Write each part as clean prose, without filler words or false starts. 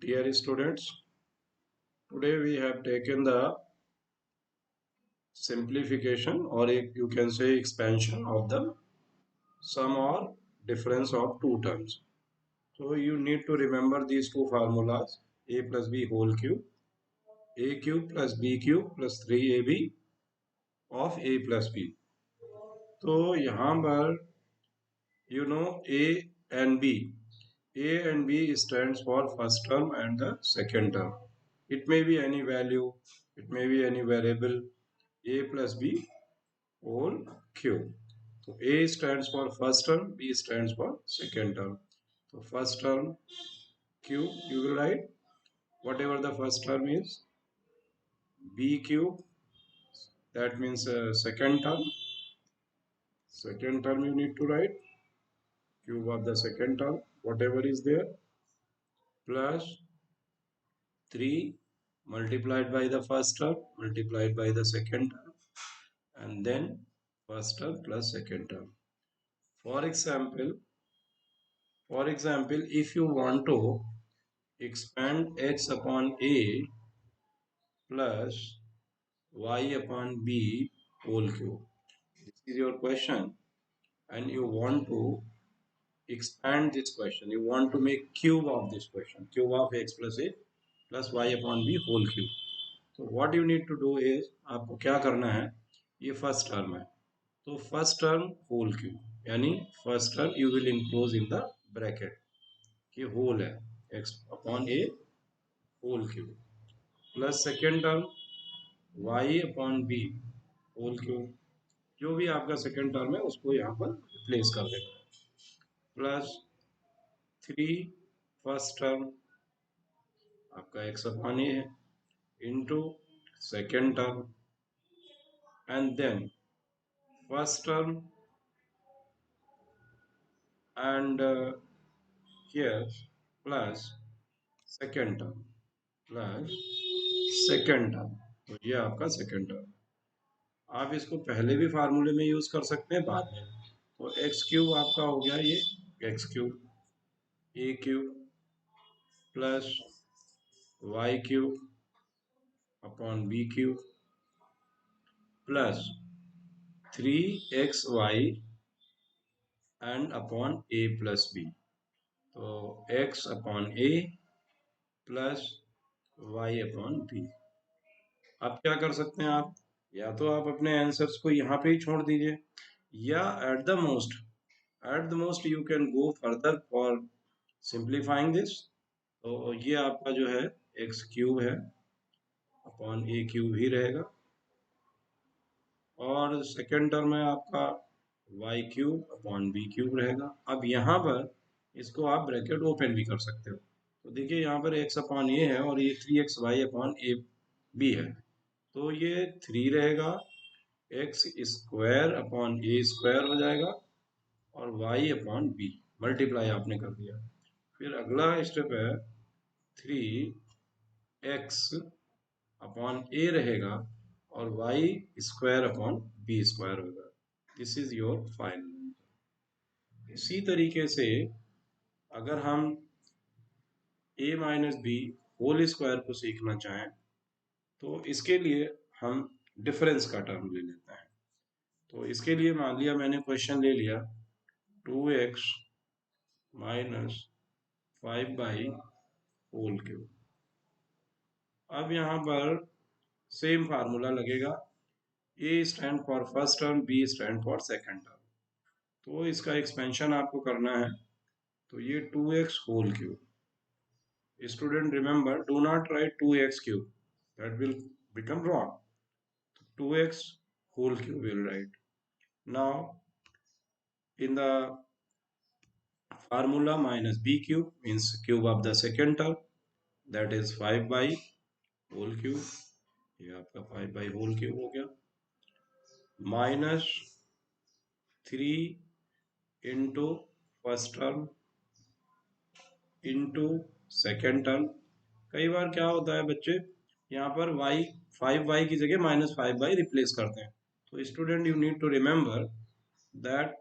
Dear students, today we have taken the simplification or you can say expansion of the sum or difference of two terms. So you need to remember these two formulas, a plus b whole cube, a cube plus b cube plus 3ab of a plus b. तो यहाँ पर a and b. A and b stands for first term and the second term. It may be any value, it may be any variable, a plus b whole cube. So A stands for first term, B stands for second term. So first term cube you will write whatever the first term is, B cube, that means second term. Second term you need to write cube of the second term, whatever is there, plus 3 multiplied by the first term multiplied by the second term, and then first term plus second term. For example, if you want to expand x upon a plus y upon b whole cube. This is your question, and you want to expand this question. You want to make cube of this question, cube of x plus a plus y upon b whole cube. So what you need to do is, आपको क्या करना है, ये first term है, तो first term whole cube यानी first term you will enclose in the bracket, ये whole है x upon a whole cube, plus second term y upon b whole cube, जो भी आपका सेकेंड टर्म है उसको यहाँ पर रिप्लेस कर देना, प्लस 3 फर्स्ट टर्म आपका x अपॉन ए है into second term and then first term and here plus second term plus second term, तो ये आपका सेकेंड टर्म। आप इसको पहले भी फार्मूले में यूज कर सकते हैं, बाद में। तो एक्स क्यूब आपका हो गया ये x cube, A cube plus y cube upon b cube plus 3xy and upon a plus b, तो x upon a plus y upon b. अब क्या कर सकते हैं आप, या तो आप अपने आंसर्स को यहाँ पे ही छोड़ दीजिए, या at the most you can go further for simplifying this. तो ये आपका जो है एक्स क्यूब है अपॉन ए क्यूब ही रहेगा, और सेकेंड टर्म है आपका y cube upon b cube रहेगा। अब यहाँ पर इसको आप ब्रैकेट ओपन भी कर सकते हो, तो देखिए यहाँ पर एक्स अपॉन ए है और ये 3xy अपॉन ए बी है, तो ये 3 रहेगा, एक्स स्क्वायर अपॉन ए स्क्वायर हो जाएगा और वाई अपॉन बी मल्टीप्लाई आपने कर दिया। फिर अगला स्टेप है 3x अपॉन ए रहेगा और Y square upon B square होगा। This is your final. इसी तरीके से अगर हम a minus B whole square को सीखना चाहें तो इसके लिए हम डिफरेंस का टर्म ले लेते हैं। तो इसके लिए मान लिया मैंने क्वेश्चन ले लिया 2x माइनस 5 होल क्यूब। अब यहाँ पर सेम फार्मूला लगेगा, A stand for first term, B stand for second term, तो इसका एक्सपेंशन आपको करना है, तो ये 2x whole cube. Student, remember, do not write 2x cube, that will become wrong. 2x whole cube will write. Now in the formula minus b cube means cube of the second term, that is 5 by whole cube, ये आपका 5 by whole cube हो गया, minus 3 into first term into second term। कई बार क्या होता है बच्चे, यहाँ पर y 5y की जगह माइनस 5y रिप्लेस करते हैं, तो student you need to remember that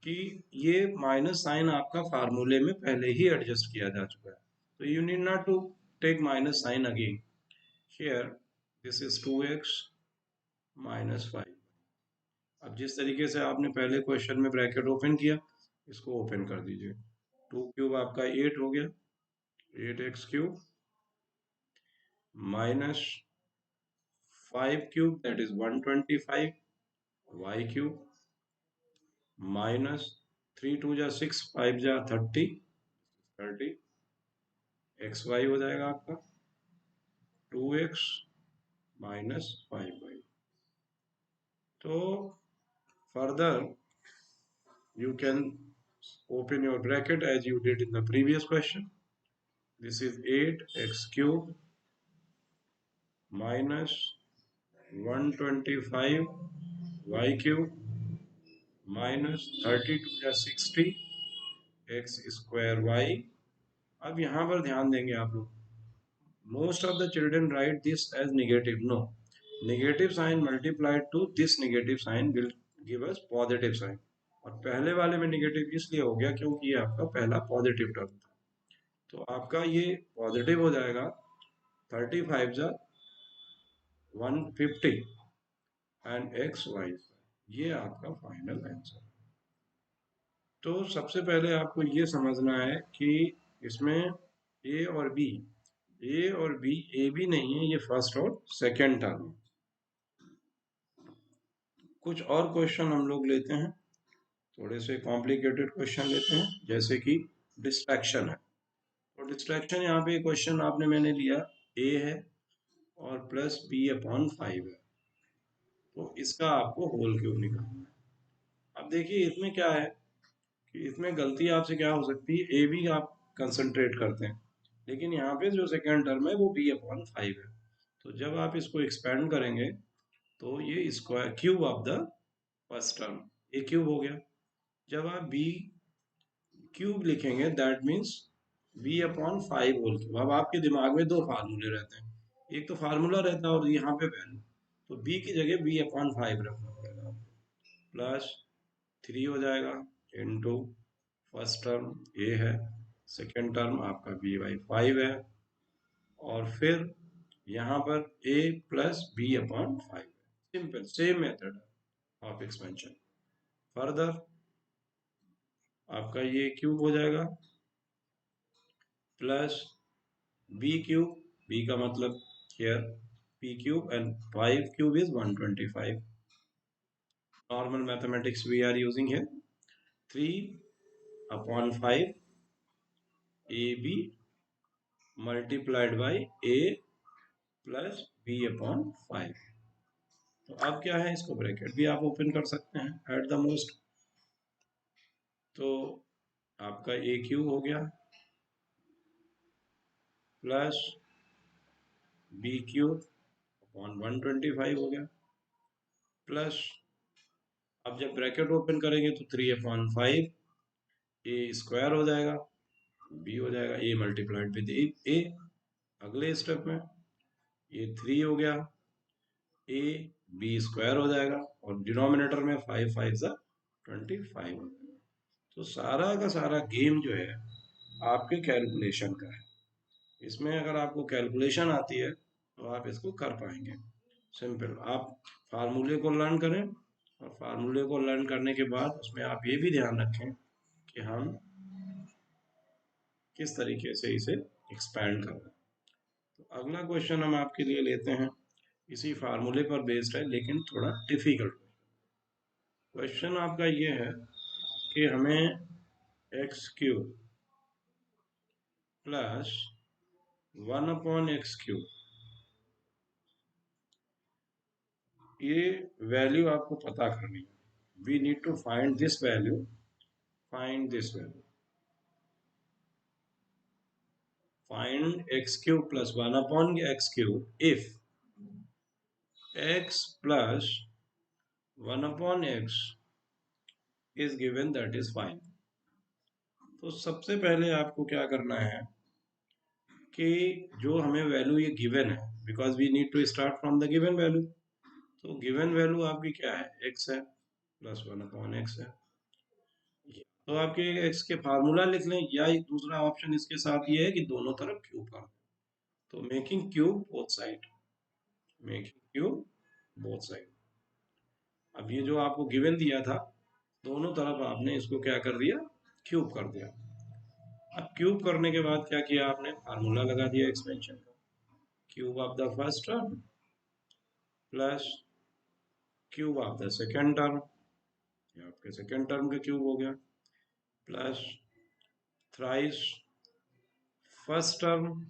कि ये माइनस साइन आपका फार्मूले में पहले ही एडजस्ट किया जा चुका है, So you need not to take minus sign again. Here this is 2x minus 5. अब जिस तरीके से आपने पहले क्वेश्चन में ब्रैकेट ओपन किया, इसको ओपन कर दीजिए। 2 क्यूब आपका 8 हो गया, 8x cube minus 5 cube that is 125 y cube minus 3 2 जा 6 5 जा 30 एक्स वाई हो जाएगा आपका 2x माइनस 5y। तो further you can open your bracket as you did in the previous question. This is 8x cube minus 125 y cube minus 32 या 60 x square y। अब यहाँ पर ध्यान देंगे आप लोग, most of the children write this as negative. No, negative sign multiplied to this negative sign will give us positive sign। और पहले वाले में नेगेटिव इसलिए हो गया क्योंकि ये आपका पहला पॉजिटिव टर्म था। तो आपका ये पॉजिटिव हो जाएगा 35 जा 150 एंड एक्स वाई। ये आपका फाइनल आंसर। तो सबसे पहले आपको ये समझना है कि इसमें ए और बी, ए और बी, ए बी नहीं है, ये फर्स्ट और सेकेंड टर्म। कुछ और क्वेश्चन हम लोग लेते हैं, थोड़े से कॉम्प्लिकेटेड क्वेश्चन लेते हैं, जैसे कि डिस्ट्रैक्शन है। तो डिस्ट्रैक्शन यहाँ पे क्वेश्चन आपने मैंने लिया ए है और प्लस बी अपॉन 5 है, तो इसका आपको होल क्यूब निकालना है। अब देखिए इसमें क्या है कि इसमें गलती आपसे क्या हो सकती है, ए बी आप कंसंट्रेट करते हैं, लेकिन यहाँ पे जो सेकेंड टर्म है वो बी अपॉन 5 है। तो जब आप इसको एक्सपेंड करेंगे तो ये square cube of the first term a cube हो गया। जब आप बी क्यूब लिखेंगे that means b upon 5 whole cube. अब आपके दिमाग में दो फार्मूले रहते हैं, एक तो फार्मूला रहता है और यहाँ पे वैल्यू, तो बी की जगह बी अपॉन 5 रखना पड़ेगा, प्लस 3 हो जाएगा इनटू फर्स्ट टर्म ए है, सेकेंड टर्म आपका बी बाई 5 है, और फिर यहाँ पर ए प्लस बी अपॉन 5 है। Simple same method of expansion. Further आपका ये क्यूब हो जाएगा प्लस बी क्यूब, बी का मतलब here p cube and 5 cube is 125। Normal mathematics we are using here, 3 upon 5 ab multiplied by a plus b upon 5। तो अब क्या है, इसको ब्रैकेट भी आप ओपन कर सकते हैं एट द मोस्ट। तो आपका ए क्यूब हो गया प्लस बी क्यूब अपॉन 125 हो गया, प्लस अब जब ब्रैकेट ओपन करेंगे तो 3 अपॉन 5 ए स्क्वायर हो जाएगा, बी हो जाएगा ए मल्टीप्लाइड विद ए। अगले स्टेप में ये 3 हो गया, ए बी स्क्वायर हो जाएगा, और डिनोमिनेटर में 5 5 सा 25 हो जाएगा। तो सारा का सारा गेम जो है आपके कैलकुलेशन का है। इसमें अगर आपको कैलकुलेशन आती है तो आप इसको कर पाएंगे। सिंपल, आप फार्मूले को लर्न करें, और फार्मूले को लर्न करने के बाद उसमें आप ये भी ध्यान रखें कि हम किस तरीके से इसे एक्सपैंड कर रहे हैं। तो अगला क्वेश्चन हम आपके लिए लेते हैं, इसी फार्मूले पर बेस्ड है लेकिन थोड़ा डिफिकल्ट। क्वेश्चन आपका ये है कि हमें x cube plus 1 upon x cube, ये वैल्यू आपको पता करनी है। We need to find this value, find this value, find x cube plus 1 upon x cube if x plus 1 upon x is given that is 5। तो सबसे पहले आपको क्या करना है कि जो हमें वैल्यू ये गिवन है, because we need to start from the given value, तो गिवन वैल्यू आपकी क्या है, x है प्लस 1 अपॉन एक्स है। तो आपके एक्स के फार्मूला लिख लें, या एक दूसरा ऑप्शन इसके साथ ये है कि दोनों तरफ क्यूब कर दें। तो making cube both side, making cube both side. अब ये जो आपको गिवन दिया था, दोनों तरफ आपने इसको क्या कर दिया, क्यूब कर दिया। अब क्यूब करने के बाद क्या किया आपने, फार्मूला लगा दिया एक्सपेंशन का, cube of the first term plus cube of the second term, ये आपके सेकेंड टर्म का क्यूब हो गया, plus thrice first term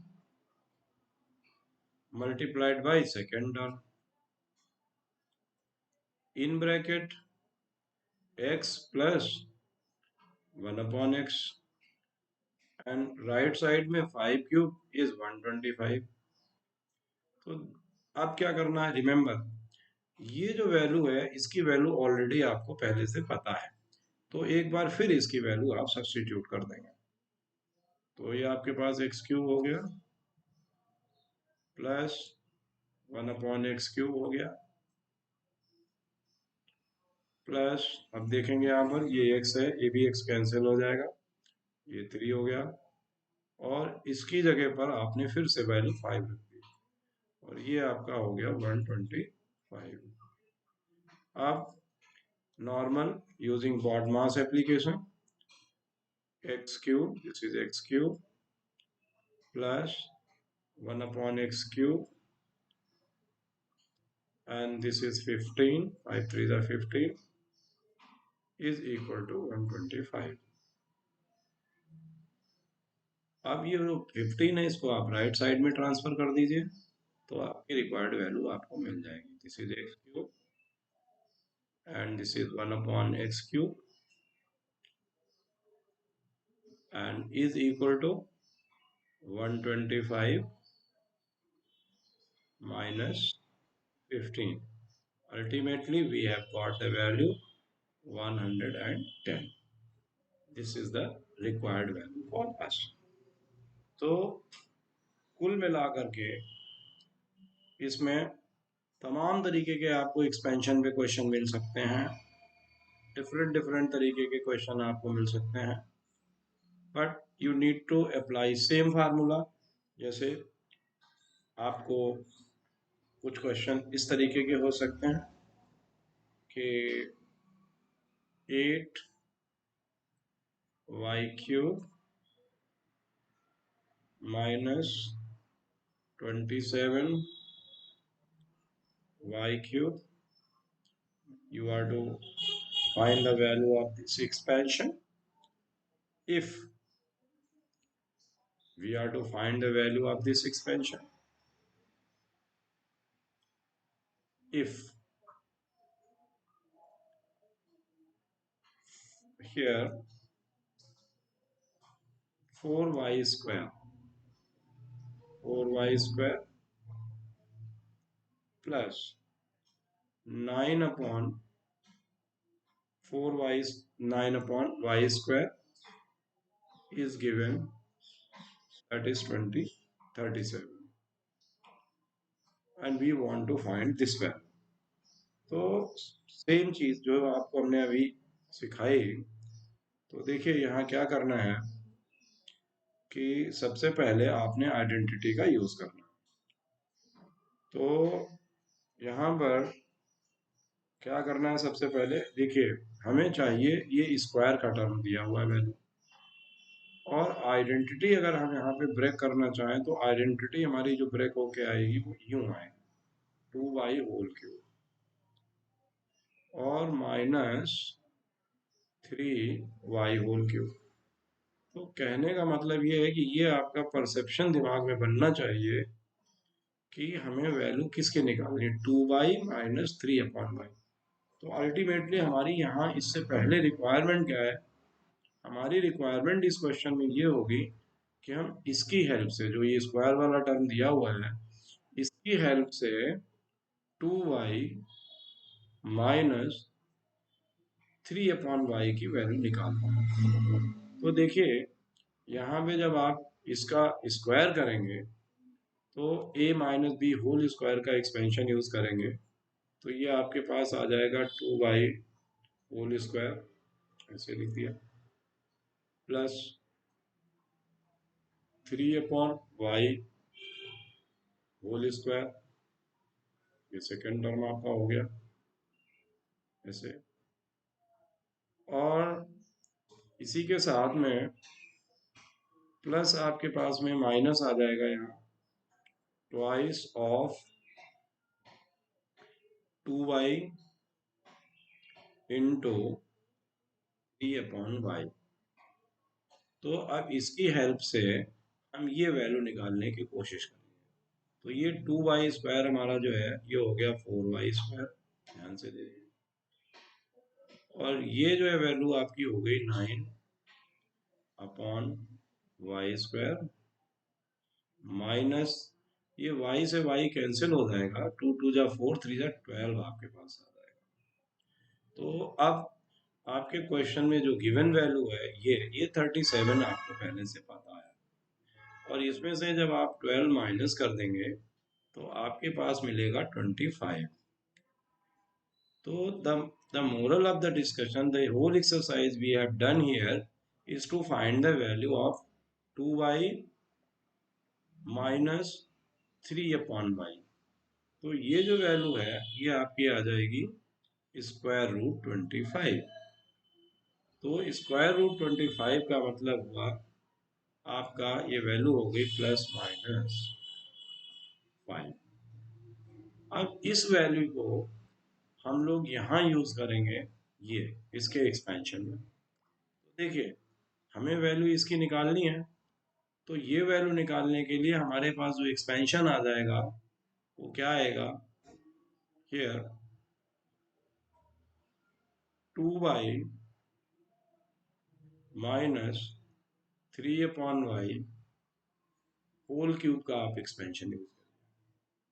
multiplied by second term, in bracket x plus 1/x, and right side में 5 cube is 125। तो अब क्या करना है, रिमेंबर ये जो वैल्यू है इसकी वैल्यू ऑलरेडी आपको पहले से पता है, तो एक बार फिर इसकी वैल्यू आप सब्स्टिट्यूट कर देंगे। तो ये आपके पास एक्स क्यूब हो गया प्लस 1/x क्यूब हो गया, प्लस अब देखेंगे यहाँ पर ये x है, ये भी x कैंसिल हो जाएगा, ये 3 हो गया, और इसकी जगह पर आपने फिर से वैल्यू 5 रख दी, और ये आपका हो गया 125। अब normal using BODMAS application, x cube, this is x cube plus 1/x cube, and this is 15, 5 3s are 15, is equal to 125। अब ये जो 15 है इसको आप राइट साइड में ट्रांसफर कर दीजिए, तो आपकी रिक्वायर्ड वैल्यू आपको मिल जाएगी। This is x cube and this is 1/x cube and is equal to 125 minus 15। Ultimately we have got the value 110। This is the required value for us। तो कुल मिलाकर के इसमें तमाम तरीके के आपको एक्सपेंशन पे क्वेश्चन मिल सकते हैं, डिफरेंट डिफरेंट तरीके के क्वेश्चन आपको मिल सकते हैं, but you need to apply same formula. जैसे आपको कुछ क्वेश्चन इस तरीके के हो सकते हैं कि 8y³ minus 27y³, you are to find the value of this expansion. If we are to find the value of this expansion, if here 4y² plus 9/y² is given, that is 37, and we want to find this value। तो same चीज जो आपको हमने अभी सिखाई, तो देखिए यहाँ क्या करना है कि सबसे पहले आपने आइडेंटिटी का यूज करना। तो यहाँ पर क्या करना है, सबसे पहले देखिए हमें चाहिए ये स्क्वायर का टर्म दिया हुआ है वैल्यू, और आइडेंटिटी अगर हम यहाँ पे ब्रेक करना चाहें तो आइडेंटिटी हमारी जो ब्रेक होके आएगी वो यूं आएगी 2y³ और -3y³। तो कहने का मतलब ये है कि ये आपका परसेप्शन दिमाग में बनना चाहिए कि हमें वैल्यू किसके निकालनी है, 2y - 3/y। तो अल्टीमेटली हमारी यहाँ इससे पहले रिक्वायरमेंट क्या है, हमारी रिक्वायरमेंट इस क्वेश्चन में ये होगी कि हम इसकी हेल्प से, जो ये स्क्वायर वाला टर्म दिया हुआ है, इसकी हेल्प से 2y - 3/y की वैल्यू निकाल पाए। तो देखिए यहाँ पे जब आप इसका स्क्वायर करेंगे तो a-b² का एक्सपेंशन यूज करेंगे, तो ये आपके पास आ जाएगा 2y², ऐसे लिख दिया, प्लस 3/y होल स्क्वायर। ये सेकेंड टर्म आपका हो गया ऐसे। और इसी के साथ में प्लस आपके पास में माइनस आ जाएगा यहाँ, twice of 2y into 3/y। तो अब इसकी हेल्प से हम ये वैल्यू निकालने की कोशिश करेंगे। तो ये 2y² हमारा जो है ये हो गया 4y²। ध्यान से देखिए। और ये जो है वैल्यू आपकी हो गई 9/y², माइनस ये y से y कैंसिल हो जाएगा, 2 2 जा 4, 3 जा 12 आपके पास आ जाएगा। तो अब आपके क्वेश्चन में जो गिवन वैल्यू है ये 37 आपको पहले से पता है। और इसमें से जब आप 12 माइनस कर देंगे तो आपके पास मिलेगा 25। So the moral of the discussion, the whole exercise we have done here is to find the value of 2y minus 3/y। तो ये जो वैल्यू है ये आपकी आ जाएगी √25। तो √25 का मतलब हुआ आपका ये वैल्यू हो गई ±5। अब इस वैल्यू को हम लोग यहाँ यूज करेंगे ये इसके एक्सपेंशन में। तो देखिए हमें वैल्यू इसकी निकालनी है। तो ये वैल्यू निकालने के लिए हमारे पास जो एक्सपेंशन आ जाएगा वो क्या आएगा, here 2y minus 3/y whole cube का आप एक्सपेंशन यूज करें।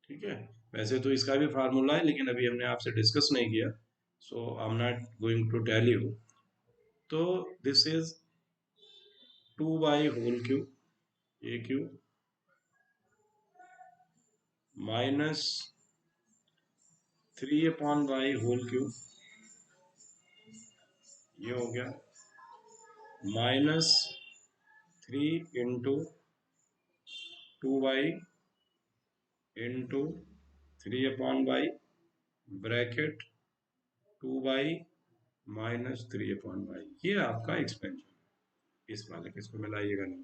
ठीक है। वैसे तो इसका भी फार्मूला है लेकिन अभी हमने आपसे डिस्कस नहीं किया, so I am not going to tell you. तो this is 2y whole cube A cube minus 3/y whole cube, ये हो गया, minus 3 into 2y into 3/y bracket 2y minus 3/y। ये आपका एक्सपेंशन। इस वाले के इसको मिलाइएगा नहीं।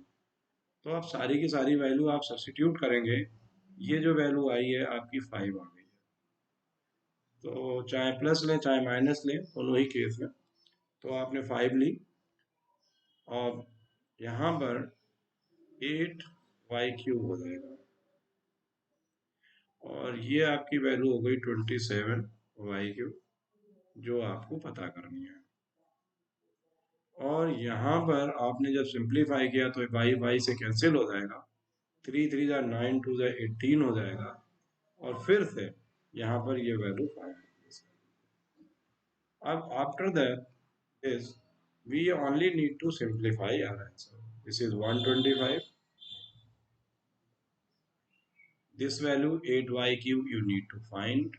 तो आप सारी की सारी वैल्यू आप सब्सिट्यूट करेंगे, ये जो वैल्यू आई है आपकी 5 आ गई है। तो चाहे प्लस लें चाहे माइनस लें दोनों ही केस में, तो आपने 5 ली और यहाँ पर 8y³ हो जाएगा और ये आपकी वैल्यू हो गई 27y³ जो आपको पता करनी है। और यहाँ पर आपने जब सिंप्लीफाई किया तो y से कैंसिल हो जाएगा, 3 3 जा 9, 2 जा 18 हो जाएगा और फिर से यहाँ पर ये वैल्यू 5। अब after that this we only need to simplify our answer. This is 125. This value 8y³ you need to find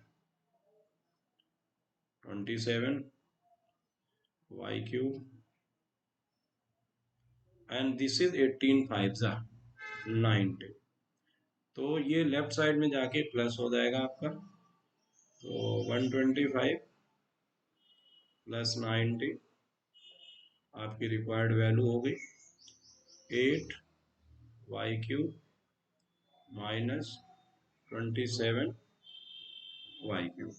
27y³ and this is 18 5s are 90। तो ये लेफ्ट साइड में जाके प्लस हो जाएगा आपका। तो 125 प्लस 90 आपकी रिक्वायर्ड वैल्यू हो गई 8y³ माइनस 27y³।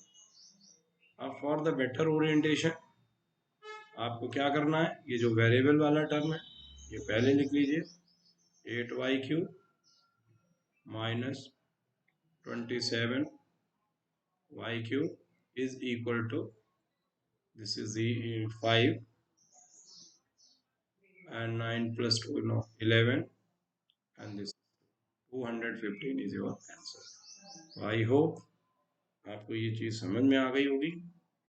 अब फॉर द बेटर ओरिएंटेशन आपको क्या करना है, ये जो वेरिएबल वाला टर्म है ये पहले लिख लीजिए, 8y³ minus 27y³ is equal to, this is the 5 and 9 plus 2 no 11 and this 215 is your answer। So I hope आपको ये चीज समझ में आ गई होगी।